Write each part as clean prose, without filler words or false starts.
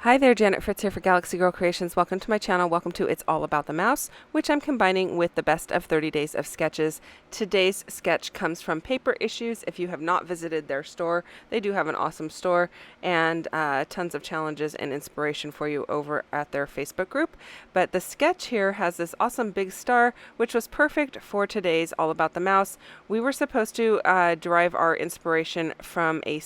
Hi there, Janet Fritz here for Galaxy Girl Creations. Welcome to my channel. Welcome to It's All About the Mouse, which I'm combining with the best of 30 days of sketches. Today's sketch comes from Paper Issues. If you have not visited their store, they do have an awesome store and tons of challenges and inspiration for you over at their Facebook group. But the sketch here has this awesome big star, which was perfect for today's All About the Mouse. We were supposed to derive our inspiration from a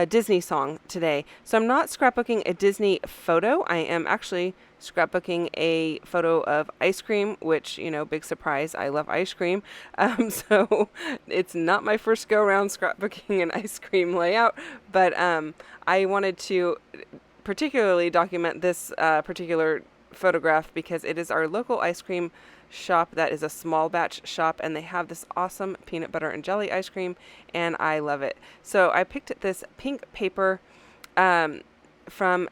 Disney song today. So I'm not scrapbooking a Disney photo. I am actually scrapbooking a photo of ice cream, which, you know, big surprise, I love ice cream. So it's not my first go around scrapbooking an ice cream layout, but I wanted to particularly document this particular photograph because it is our local ice cream shop that is a small batch shop, and they have this awesome peanut butter and jelly ice cream, and I love it. So I picked this pink paper from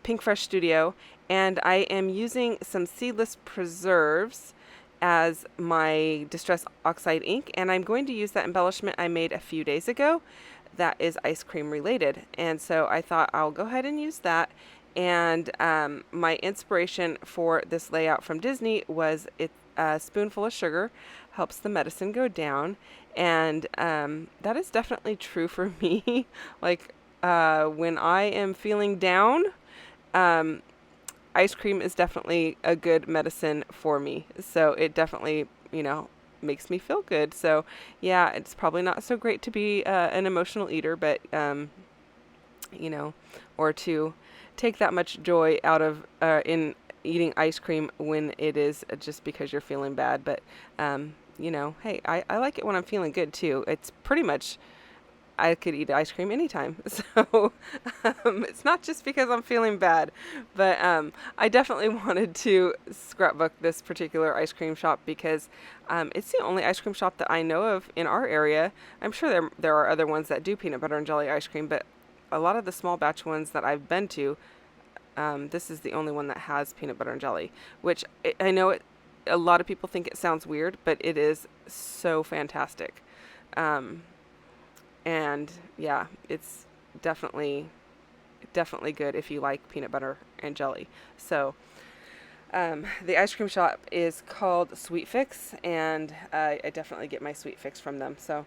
Pink Fresh Studio, and I am using some seedless preserves as my Distress Oxide ink, and I'm going to use that embellishment I made a few days ago that is ice cream related, and so I thought I'll go ahead and use that. And my inspiration for this layout from Disney was a spoonful of sugar helps the medicine go down. And that is definitely true for me. Like when I am feeling down, ice cream is definitely a good medicine for me. So it definitely, you know, makes me feel good. So yeah, it's probably not so great to be an emotional eater, but, you know, or to take that much joy out of in eating ice cream when it is just because you're feeling bad. But you know, hey, I like it when I'm feeling good too. It's pretty much I could eat ice cream anytime. So it's not just because I'm feeling bad, but I definitely wanted to scrapbook this particular ice cream shop because it's the only ice cream shop that I know of in our area. I'm sure there are other ones that do peanut butter and jelly ice cream, but a lot of the small batch ones that I've been to, this is the only one that has peanut butter and jelly, which I know a lot of people think it sounds weird, but it is so fantastic. And yeah, it's definitely good if you like peanut butter and jelly. So the ice cream shop is called Sweet Fix, and I definitely get my Sweet Fix from them. So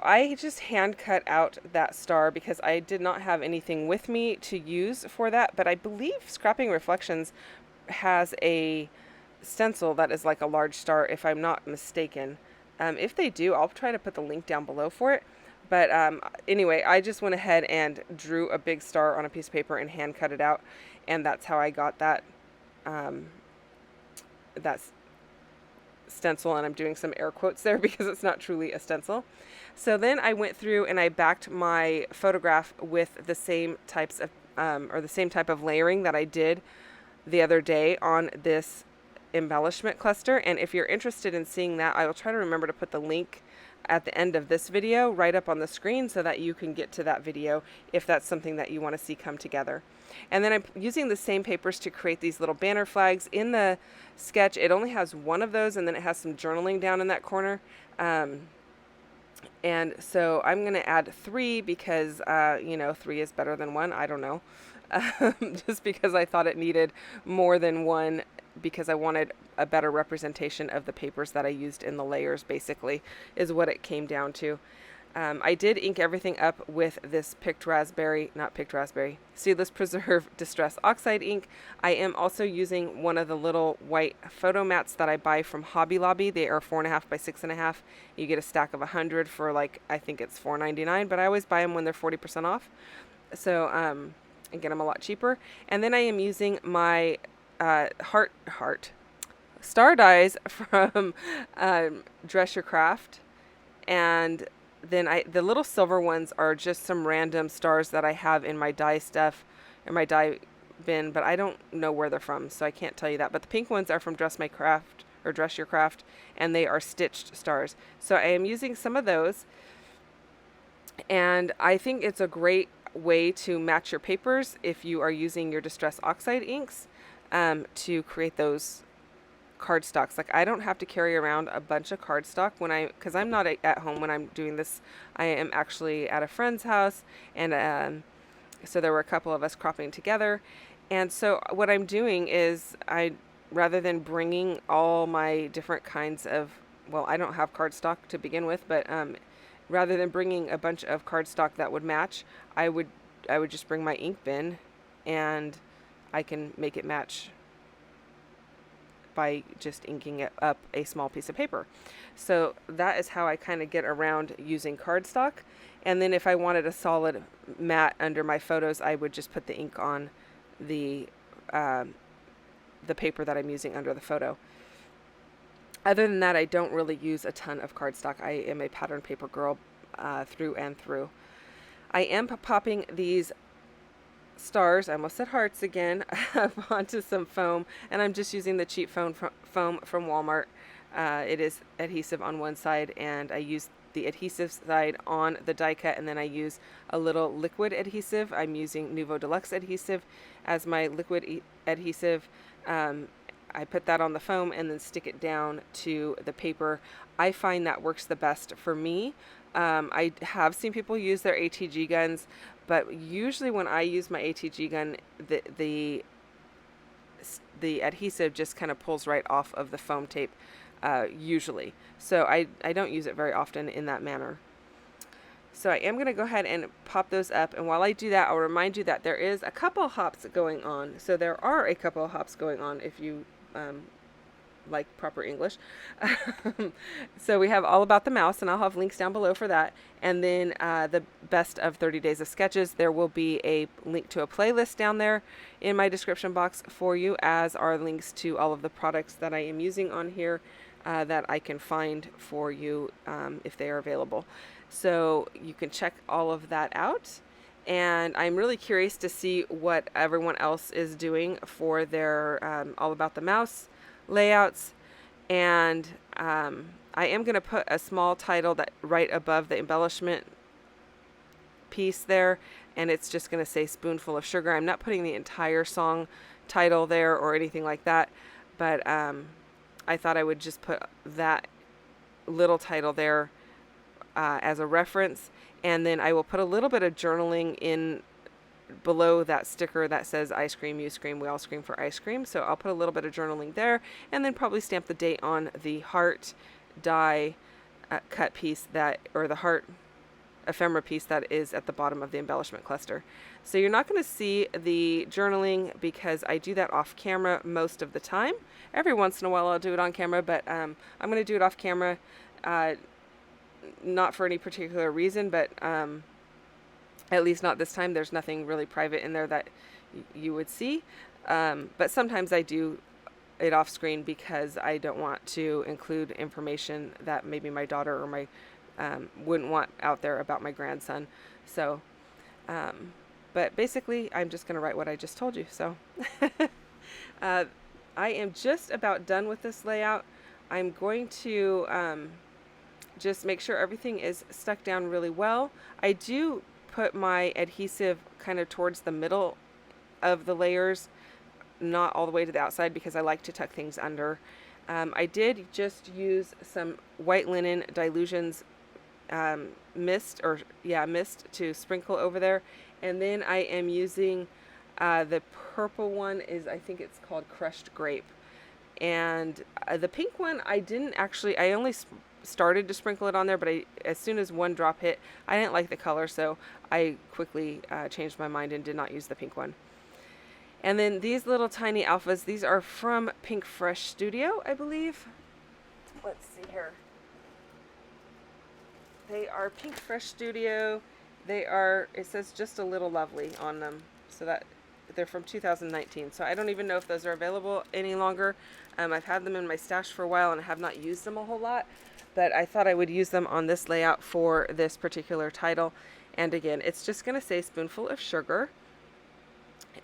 I just hand cut out that star because I did not have anything with me to use for that, but I believe Scrapping Reflections has a stencil that is like a large star, if I'm not mistaken. If they do, I'll try to put the link down below for it. But anyway, I just went ahead and drew a big star on a piece of paper and hand cut it out, and that's how I got that stencil, and I'm doing some air quotes there because it's not truly a stencil. So then I went through and I backed my photograph with the same types of or the same type of layering that I did the other day on this embellishment cluster. And if you're interested in seeing that, I will try to remember to put the link at the end of this video right up on the screen so that you can get to that video if that's something that you want to see come together. And then I'm using the same papers to create these little banner flags. In the sketch, it only has one of those, and then it has some journaling down in that corner. And so I'm going to add 3 because, you know, 3 is better than 1. I don't know. Just because I thought it needed more than one because I wanted a better representation of the papers that I used in the layers, basically, is what it came down to. I did ink everything up with this Seedless Preserve Distress Oxide ink. I am also using one of the little white photo mats that I buy from Hobby Lobby. They are 4.5 by 6.5. You get a stack of 100 for, like, I think it's $4.99, but I always buy them when they're 40% off. So, and get them a lot cheaper. And then I am using my heart star dies from Dress Your Craft, and then the little silver ones are just some random stars that I have in my die stuff, in my die bin, but I don't know where they're from, so I can't tell you that. But the pink ones are from Dress Your Craft, and they are stitched stars. So I am using some of those, and I think it's a great way to match your papers if you are using your Distress Oxide inks to create those cardstocks. Like, I don't have to carry around a bunch of cardstock because I'm not at home when I'm doing this. I am actually at a friend's house, and So there were a couple of us cropping together. And so what I'm doing is rather than bringing all my different kinds of, well, I don't have cardstock to begin with, but rather than bringing a bunch of cardstock that would match, I would just bring my ink bin, and I can make it match by just inking it up a small piece of paper. So that is how I kind of get around using cardstock. And then if I wanted a solid matte under my photos, I would just put the ink on the paper that I'm using under the photo. Other than that, I don't really use a ton of cardstock. I am a pattern paper girl through and through. I am popping these stars, I almost said hearts again, onto some foam, and I'm just using the cheap foam from Walmart. It is adhesive on one side, and I use the adhesive side on the die cut, and then I use a little liquid adhesive. I'm using Nuvo Deluxe adhesive as my liquid adhesive. I put that on the foam and then stick it down to the paper. I find that works the best for me. I have seen people use their ATG guns, but usually when I use my ATG gun, the adhesive just kind of pulls right off of the foam tape, usually. So I don't use it very often in that manner. So I am going to go ahead and pop those up, and while I do that, I'll remind you that there is a couple hops going on. So there are a couple of hops going on if you like proper English. So we have All About the Mouse, and I'll have links down below for that. And then the best of 30 days of sketches. There will be a link to a playlist down there in my description box for you, as are links to all of the products that I am using on here that I can find for you if they are available. So you can check all of that out. And I'm really curious to see what everyone else is doing for their All About the Mouse layouts. And I am going to put a small title that right above the embellishment piece there, and it's just going to say Spoonful of Sugar. I'm not putting the entire song title there or anything like that, but I thought I would just put that little title there as a reference, and then I will put a little bit of journaling in below that sticker that says I scream, you scream, we all scream for ice cream. So I'll put a little bit of journaling there, and then probably stamp the date on the heart die cut piece or the heart ephemera piece that is at the bottom of the embellishment cluster. So you're not going to see the journaling because I do that off camera most of the time. Every once in a while I'll do it on camera, but I'm going to do it off camera, not for any particular reason, but at least not this time. There's nothing really private in there that you would see, but sometimes I do it off screen because I don't want to include information that maybe my daughter or my wouldn't want out there about my grandson. So but basically I'm just going to write what I just told you. So I am just about done with this layout. I'm going to just make sure everything is stuck down really well. I do put my adhesive kind of towards the middle of the layers, not all the way to the outside, because I like to tuck things under. I did just use some white linen Dilutions mist to sprinkle over there, and then I am using the purple one I think it's called Crushed Grape, and the pink one I only started to sprinkle it on there, but as soon as one drop hit, I didn't like the color, so I quickly changed my mind and did not use the pink one. And then these little tiny alphas, these are from Pink Fresh Studio, I believe. Let's see here. They are Pink Fresh Studio. It says Just a Little Lovely on them. So that they're from 2019. So I don't even know if those are available any longer. I've had them in my stash for a while and I have not used them a whole lot, but I thought I would use them on this layout for this particular title. And again, it's just going to say Spoonful of Sugar.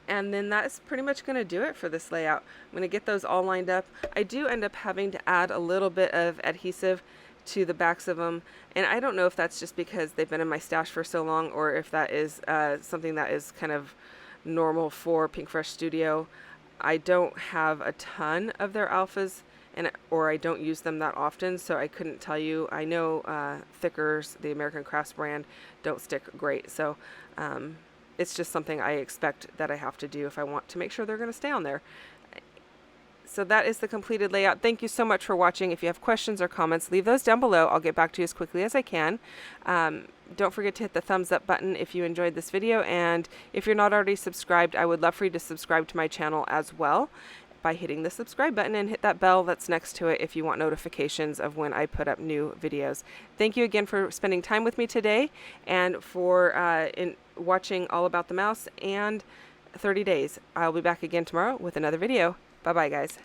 And then that's pretty much going to do it for this layout. I'm going to get those all lined up. I do end up having to add a little bit of adhesive to the backs of them, and I don't know if that's just because they've been in my stash for so long, or if that is something that is kind of normal for Pink Fresh Studio. I don't have a ton of their alphas, or I don't use them that often, so I couldn't tell you. I know Thickers, the American Crafts brand, don't stick great, so it's just something I expect that I have to do if I want to make sure they're going to stay on there. So that is the completed layout. Thank you so much for watching. If you have questions or comments, leave those down below. I'll get back to you as quickly as I can. Don't forget to hit the thumbs up button if you enjoyed this video. And if you're not already subscribed, I would love for you to subscribe to my channel as well by hitting the subscribe button, and hit that bell that's next to it if you want notifications of when I put up new videos. Thank you again for spending time with me today, and for watching All About the Mouse and 30 Days. I'll be back again tomorrow with another video. Bye-bye, guys.